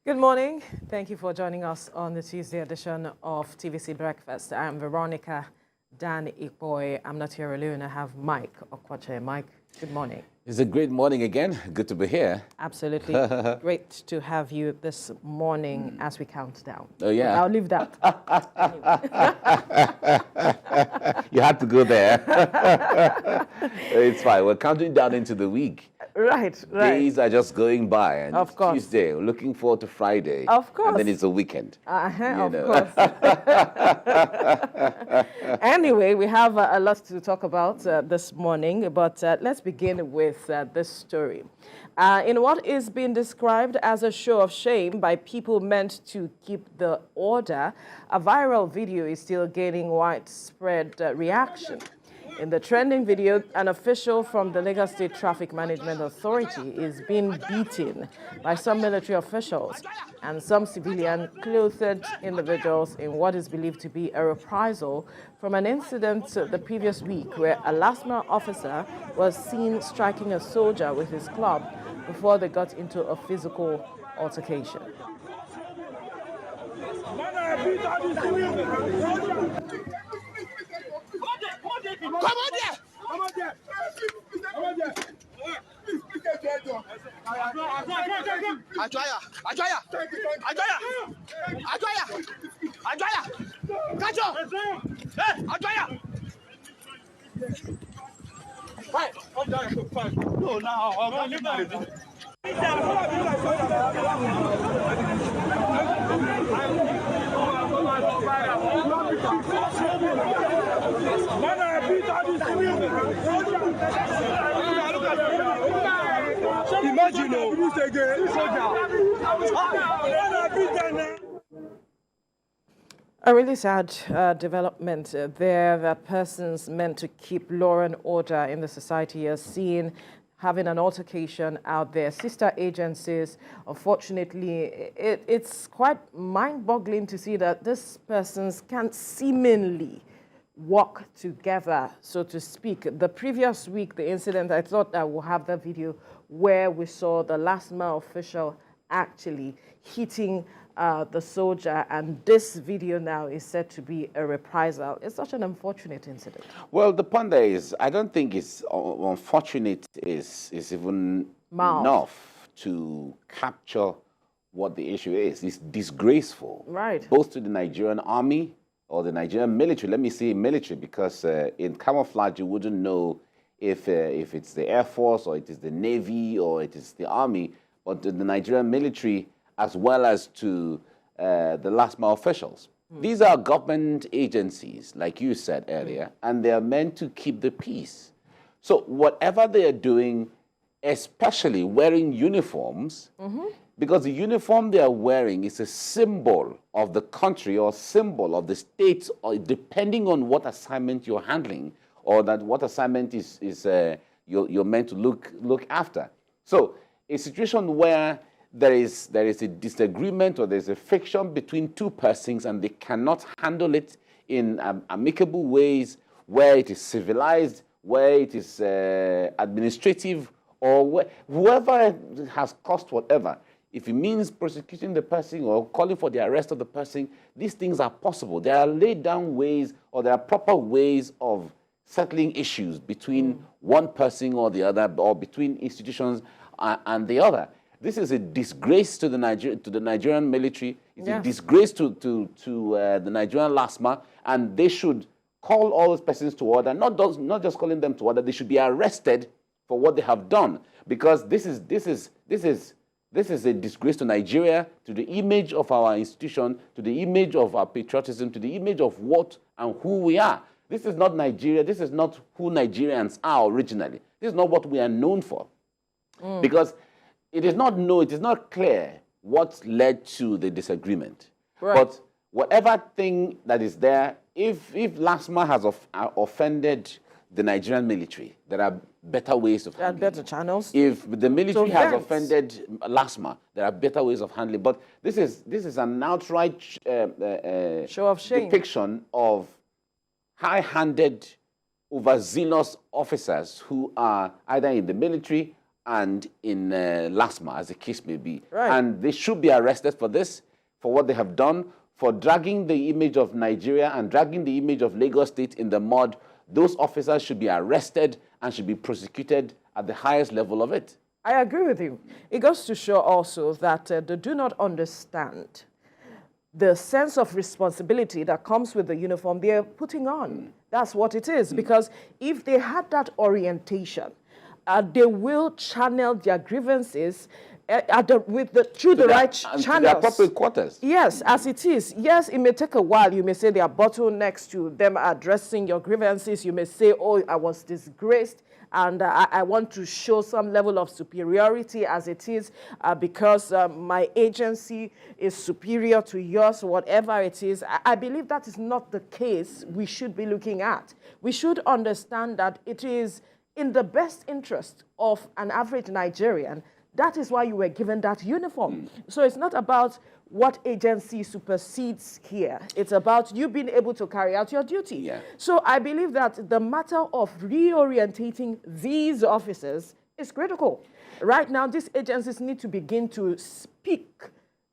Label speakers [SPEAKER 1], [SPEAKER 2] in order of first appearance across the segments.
[SPEAKER 1] Good morning. Thank you for joining us on the Tuesday edition of TVC Breakfast. I'm Veronica Dan Ikboy. I'm not here alone. I have Mike Okwache. Mike, good morning.
[SPEAKER 2] It's a great morning again. Good to be here.
[SPEAKER 1] Absolutely. Great to have you this morning as we count down.
[SPEAKER 2] Oh, yeah.
[SPEAKER 1] But I'll leave that.
[SPEAKER 2] You had to go there. It's fine. We're counting down into the week.
[SPEAKER 1] Right.
[SPEAKER 2] Days are just going by. And
[SPEAKER 1] of course.
[SPEAKER 2] Tuesday, we're looking forward to Friday.
[SPEAKER 1] Of course.
[SPEAKER 2] And then it's a weekend.
[SPEAKER 1] Of course. Anyway, we have a lot to talk about this morning, but let's begin with this story. In what is being described as a show of shame by people meant to keep the order, a viral video is still gaining widespread reaction. In the trending video, an official from the Lagos State Traffic Management Authority is being beaten by some military officials and some civilian-clothed individuals in what is believed to be a reprisal from an incident the previous week where a LASTMA officer was seen striking a soldier with his club before they got into a physical altercation.
[SPEAKER 3] Come on there! Come on there! Come on there! Ajoya! Ajoya! Ajoya! Ajoya! Catch up! Hey! Ajoya! Fight! No, now I'm not Imagine,
[SPEAKER 1] a really sad development there that persons meant to keep law and order in the society are seen having an altercation out there. Sister agencies, unfortunately, it's quite mind-boggling to see that these persons can seemingly work together, so to speak. The previous week, the incident, I thought I would have the video where we saw the LASTMA official actually hitting the soldier, and this video now is said to be a reprisal. It's such an unfortunate incident.
[SPEAKER 2] Well, the point there is, I don't think it's unfortunate is even enough to capture what the issue is. It's disgraceful,
[SPEAKER 1] right?
[SPEAKER 2] Both to the Nigerian army or the Nigerian military. Let me say military, because in camouflage you wouldn't know if it's the Air Force or it is the Navy or it is the army, but the Nigerian military as well as to the LASTMA officials. These are government agencies, like you said earlier, and they are meant to keep the peace. So whatever they are doing, especially wearing uniforms, because the uniform they are wearing is a symbol of the country or symbol of the state, or depending on what assignment you're handling, or that what assignment you're meant to look after. So a situation where there is a disagreement or there's a friction between two persons and they cannot handle it in amicable ways, where it is civilized, where it is administrative, or whoever has caused whatever. If it means prosecuting the person or calling for the arrest of the person, these things are possible. There are laid down ways, or there are proper ways of settling issues between one person or the other, or between institutions and the other. This is a disgrace to the Nigerian military. It's a disgrace to the Nigerian LASTMA, and they should call all those persons to order. Not just calling them to order. They should be arrested for what they have done, because this is a disgrace to Nigeria, to the image of our institution, to the image of our patriotism, to the image of what and who we are. This is not Nigeria. This is not who Nigerians are originally. This is not what we are known for, because it is not clear what led to the disagreement. Right. But whatever thing that is there, if LASTMA has offended the Nigerian military, there are better ways of handling.
[SPEAKER 1] There are better channels.
[SPEAKER 2] If the military has offended LASTMA, there are better ways of handling. But this is an outright
[SPEAKER 1] show of shame
[SPEAKER 2] depiction of high-handed, overzealous officers who are either in the military and in LASTMA, as the case may be.
[SPEAKER 1] Right.
[SPEAKER 2] And they should be arrested for this, for what they have done, for dragging the image of Nigeria and dragging the image of Lagos State in the mud. Those officers should be arrested and should be prosecuted at the highest level of it.
[SPEAKER 1] I agree with you. It goes to show also that they do not understand the sense of responsibility that comes with the uniform they're putting on. That's what it is. Because if they had that orientation, they will channel their grievances through the right channels.
[SPEAKER 2] To the appropriate quarters.
[SPEAKER 1] Yes, as it is. Yes, it may take a while. You may say there are bottlenecks to them addressing your grievances. You may say, oh, I was disgraced, and I want to show some level of superiority as it is because my agency is superior to yours, whatever it is. I believe that is not the case we should be looking at. We should understand that it is in the best interest of an average Nigerian. That is why you were given that uniform. So it's not about what agency supersedes here. It's about you being able to carry out your duty.
[SPEAKER 2] Yeah.
[SPEAKER 1] So I believe that the matter of reorientating these officers is critical. Right now, these agencies need to begin to speak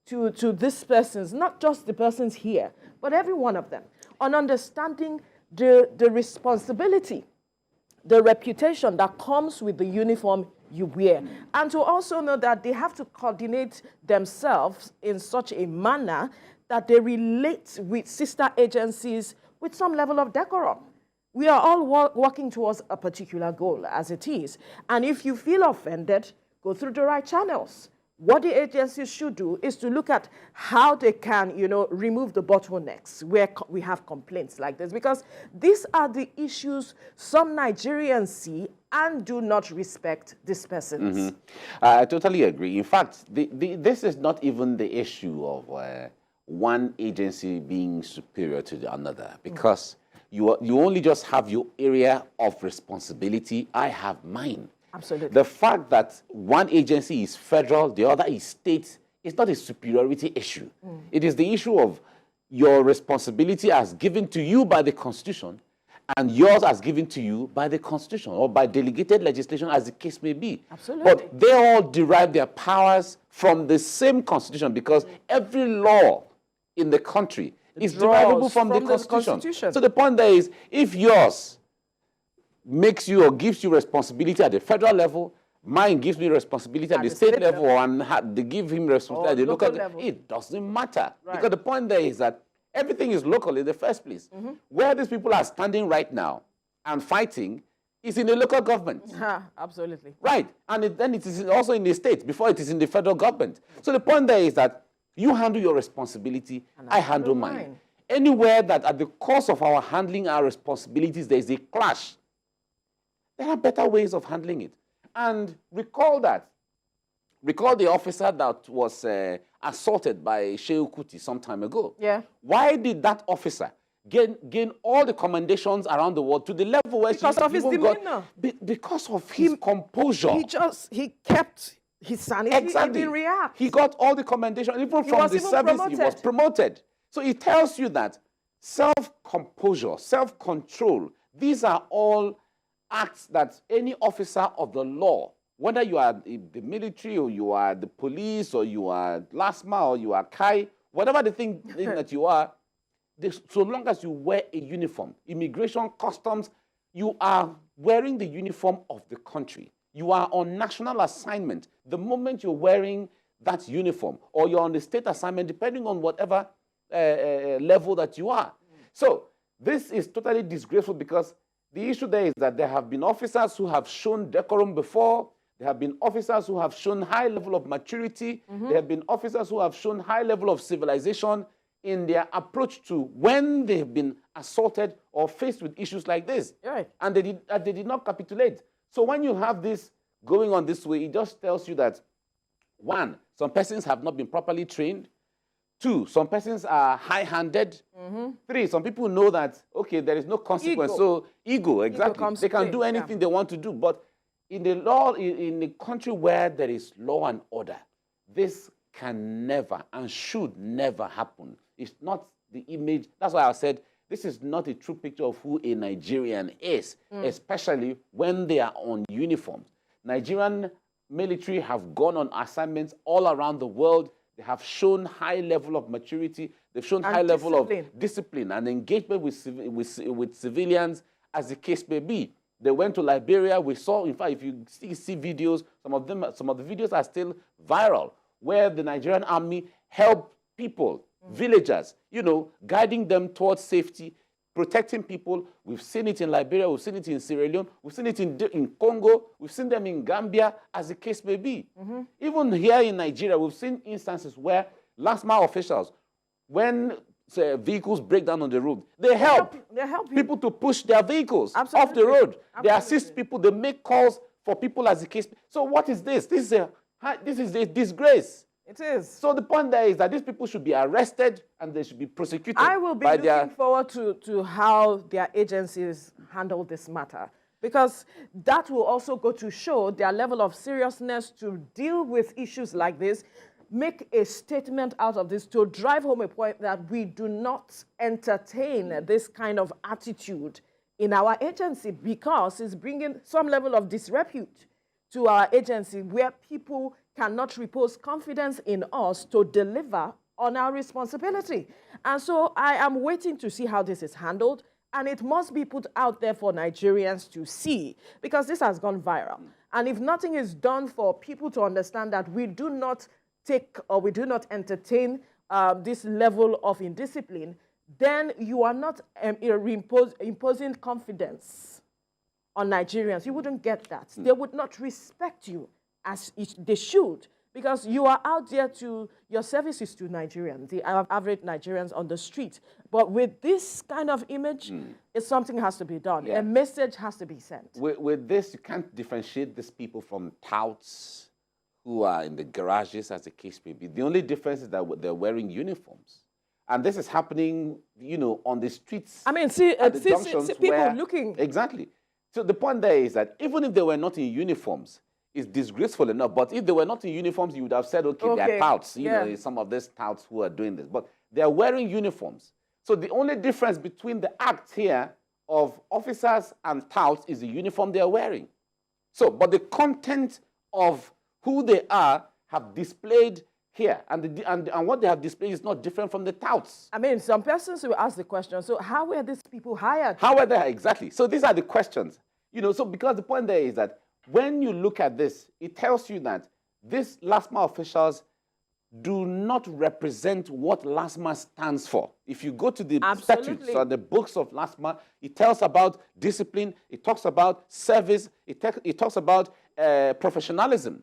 [SPEAKER 1] to these persons, not just the persons here, but every one of them, on understanding the responsibility, the reputation that comes with the uniform you wear, and to also know that they have to coordinate themselves in such a manner that they relate with sister agencies with some level of decorum. We are all working towards a particular goal as it is. And if you feel offended, go through the right channels. What the agencies should do is to look at how they can, remove the bottlenecks where we have complaints like this, because these are the issues some Nigerians see and do not respect these persons.
[SPEAKER 2] I totally agree. In fact, this is not even the issue of one agency being superior to the another, because you only just have your area of responsibility. I have mine.
[SPEAKER 1] Absolutely.
[SPEAKER 2] The fact that one agency is federal, the other is state, is not a superiority issue. It is the issue of your responsibility as given to you by the Constitution and yours as given to you by the Constitution or by delegated legislation, as the case may be.
[SPEAKER 1] Absolutely.
[SPEAKER 2] But they all derive their powers from the same Constitution, because every law in the country is derivable from the Constitution. So the point there is, if yours makes you or gives you responsibility at the federal level, mine gives me responsibility at the state level, and they give him responsibility at the local level. It doesn't matter. Right. Because the point there is that everything is local in the first place. Where these people are standing right now and fighting is in the local government.
[SPEAKER 1] Absolutely.
[SPEAKER 2] Right. And then it is also in the state before it is in the federal government. So the point there is that you handle your responsibility, and I handle mine. Anywhere that at the course of our handling our responsibilities there is a clash, there are better ways of handling it. And recall the officer that was assaulted by Shehu Kuti some time ago.
[SPEAKER 1] Yeah.
[SPEAKER 2] Why did that officer gain all the commendations around the world to the level where
[SPEAKER 1] because of his demeanor?
[SPEAKER 2] Because of his composure.
[SPEAKER 1] He kept his sanity.
[SPEAKER 2] Exactly.
[SPEAKER 1] He didn't react.
[SPEAKER 2] He got all the commendation, even from the service. He was promoted. So it tells you that self-composure, self-control, these are all acts that any officer of the law, whether you are the military or you are the police or you are LASTMA or you are KAI, whatever the thing that you are, so long as you wear a uniform, immigration, customs, you are wearing the uniform of the country. You are on national assignment. The moment you're wearing that uniform, or you're on the state assignment, depending on whatever level that you are. So this is totally disgraceful, because the issue there is that there have been officers who have shown decorum before. There have been officers who have shown high level of maturity. There have been officers who have shown high level of civilization in their approach to when they have been assaulted or faced with issues like this.
[SPEAKER 1] Right.
[SPEAKER 2] And they did not capitulate. So when you have this going on this way, it just tells you that, one, some persons have not been properly trained. Two, some persons are high-handed. Three, some people know that, okay, there is no consequence. So ego, exactly. They can do anything they want to do. But in the law, in a country where there is law and order, this can never and should never happen. It's not the image. That's why I said this is not a true picture of who a Nigerian is, especially when they are on uniforms. Nigerian military have gone on assignments all around the world. They have shown high level of maturity. They've shown high level of discipline and engagement with civilians, as the case may be. They went to Liberia. We saw, in fact, if you see videos, some of the videos are still viral, where the Nigerian army helped people, villagers, you know, guiding them towards safety, protecting people. We've seen it in Liberia, we've seen it in Sierra Leone, we've seen it in Congo, we've seen them in Gambia, as the case may be. Even here in Nigeria, we've seen instances where LASTMA officials, when vehicles break down on the road, they help people to push their vehicles off the road. They assist people, they make calls for people, as the case. So what is this? This is a disgrace.
[SPEAKER 1] It is.
[SPEAKER 2] So the point there is that these people should be arrested and they should be prosecuted.
[SPEAKER 1] I will be looking forward to how their agencies handle this matter, because that will also go to show their level of seriousness to deal with issues like this, make a statement out of this to drive home a point that we do not entertain this kind of attitude in our agency, because it's bringing some level of disrepute to our agency, where people cannot repose confidence in us to deliver on our responsibility. And so I am waiting to see how this is handled, and it must be put out there for Nigerians to see, because this has gone viral. And if nothing is done for people to understand that we do not take or we do not entertain this level of indiscipline, then you are not imposing confidence on Nigerians. You wouldn't get that. They would not respect you as they should, because you are out there to, your service is to Nigerians, the average Nigerians on the street. But with this kind of image, something has to be done. A message has to be sent.
[SPEAKER 2] With this, you can't differentiate these people from touts who are in the garages, as the case may be. The only difference is that they're wearing uniforms. And this is happening, you know, on the streets.
[SPEAKER 1] I mean, see people looking.
[SPEAKER 2] Exactly. So the point there is that even if they were not in uniforms, it's disgraceful enough. But if they were not in uniforms, you would have said, okay, they're touts. You know, some of these touts who are doing this. But they're wearing uniforms. So the only difference between the act here of officers and touts is the uniform they are wearing. So, but the content of who they are have displayed here. And what they have displayed is not different from the touts.
[SPEAKER 1] I mean, some persons will ask the question, so how were these people hired?
[SPEAKER 2] How were they? Exactly. So these are the questions. You know, so because the point there is that when you look at this, it tells you that these LASTMA officials do not represent what LASTMA stands for. If you go to the statutes or the books of LASTMA, it tells about discipline, it talks about service, it talks about professionalism.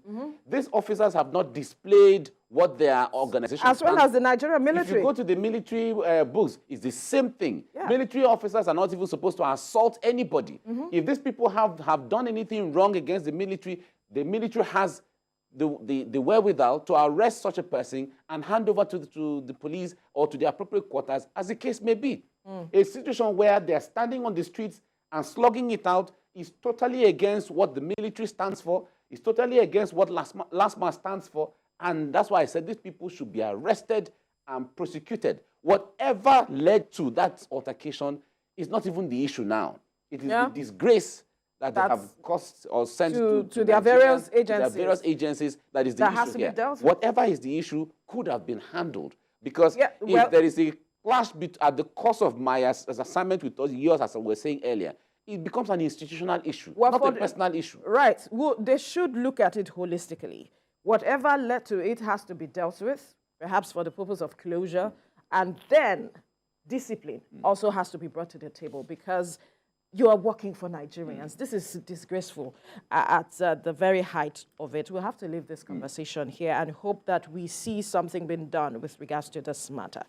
[SPEAKER 2] These officers have not displayed what their organization
[SPEAKER 1] as well as the Nigerian military.
[SPEAKER 2] If you go to the military books, it's the same thing. Military officers are not even supposed to assault anybody. If these people have done anything wrong against the military has the wherewithal to arrest such a person and hand over to the police or to the appropriate quarters, as the case may be. A situation where they're standing on the streets and slugging it out is totally against what the military stands for, is totally against what LASTMA stands for, and that's why I said these people should be arrested and prosecuted. Whatever led to that altercation is not even the issue now. It is the disgrace that they have caused or sent
[SPEAKER 1] to their various
[SPEAKER 2] agencies. That is the issue
[SPEAKER 1] has to
[SPEAKER 2] here.
[SPEAKER 1] be dealt with.
[SPEAKER 2] Whatever is the issue could have been handled, because if there is a clash at the course of my assignment with yours, as I was saying earlier, it becomes an institutional issue, not a personal issue.
[SPEAKER 1] Right. Well, they should look at it holistically. Whatever led to it has to be dealt with, perhaps for the purpose of closure, and then discipline also has to be brought to the table, because you are working for Nigerians. This is disgraceful at the very height of it. We'll have to leave this conversation here and hope that we see something being done with regards to this matter.